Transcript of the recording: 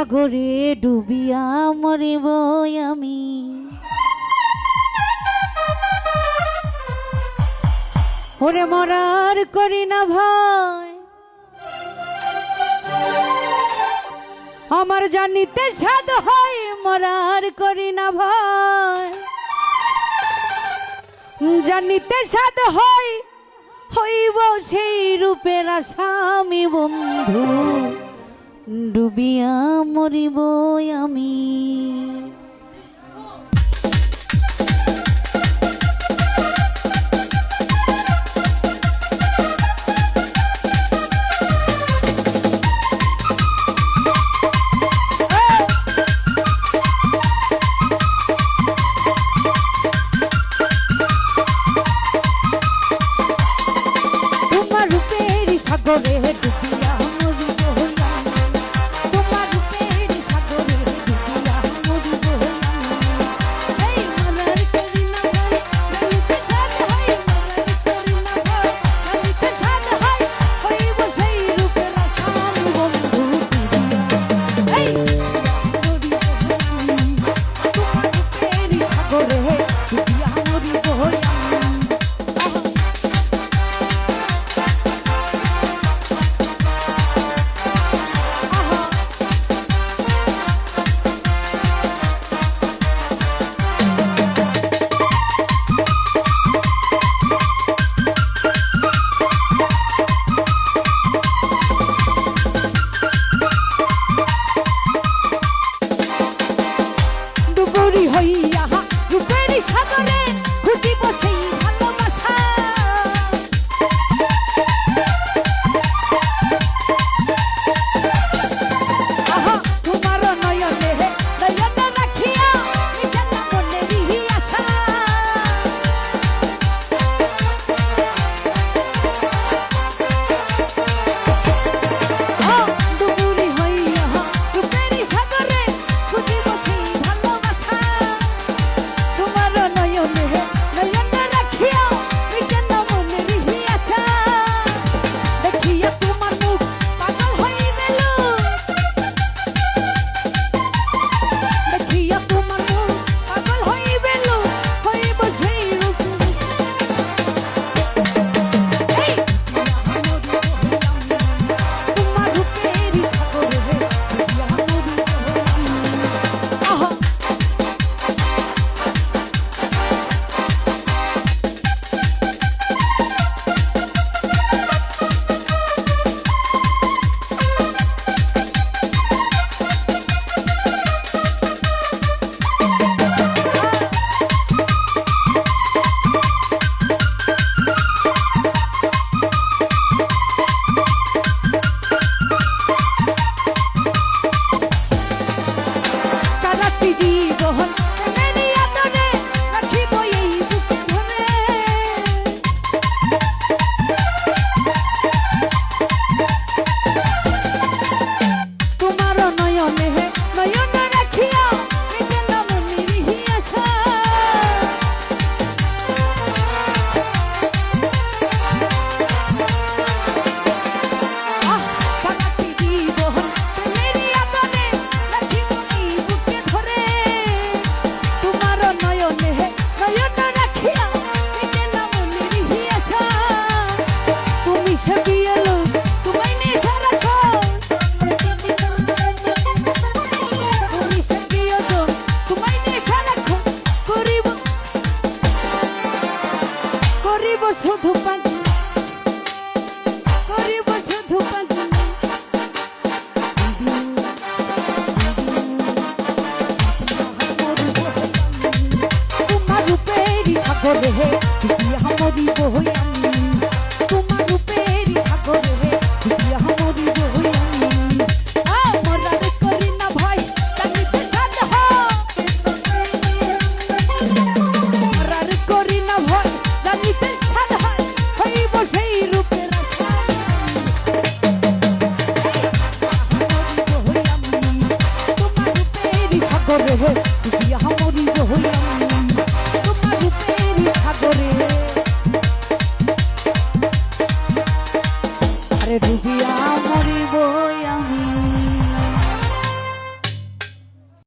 সাগরে ডুবিয়া মরিব আমি। ওরে মরার করি না ভয়, আমার জানিতে সাধ হয়, মরার করি না ভয়, জানিতে সাধ হয়, হইব সেই রূপের আসামি বন্ধু, ডুবিয়া মরিব আমি। সাগরে ডুবিয়া মরিব আমি, তোমার রূপের সাগরে ডুবিয়া মরিব আমি। এই মনের করি না ভয়, জানিতে সাধ হয়, মনের করি না ভয়, জানিতে সাধ হয়, হইব সেই রূপের আসামি বন্ধু, ডুবিয়া এই মরিব আমি, তোমার রূপের সাগরে ডুবিয়া মরিব আমি। হইয়া রূপের সাগরে খুঁজিব সেই ভালোবাসা, আহা তোমার নয়নে নয়নে রাখিয়া মিশন মনেরই আশা। ডুবুরি হইয়া রূপের সাগরে খুঁজিব সেই ভালোবাসা, তোমার নয়নে নয়নে রাখিয়া মিশন মনেরই আশা। দেখিয়া তোমার মুখ পাগল হইবেল, দেখিয়া তোমার মুখ পাগল হইবেল, হইব সেই রূপ এই তোমার রূপের সাগরে ডুবিয়া মরিব আমি। আহা সারাটি জীবন প্রেমেরই আদরে রাখিব এই বুকে ধরে, তোমার নয়নে নয়নে রাখিয়া মিশন মনেরই আশা। সারাটি জীবন প্রেমেরই আদরে রাখিব এই বুকে ধরে, তোমার নয়নে নয়নে রাখিয়া মিশন মনেরই আশা। তুমি সে বিয়েলো তোমায় নেশা রাখো, তুমি সে বিয়েলো তোমায় নেশা রাখো, করিব করিব শুধু পাগল, করিব শুধু পাগল, তোমার রূপের সাগরে ডুবিয়া মরিব আমি, তোমার রূপের সাগরে ডুবিয়া মরিব আমি। মরার করি না ভয়, জানিতে সাধ হয়, মরার করি না ভয়, জানিতে সাধ হয়, হইব সেই রূপের আসামি। তোমার রূপের সাগরে ডুবিয়া মরিব আমি, তোমার রূপের সাগরে আরে ডুবিয়া মরিব।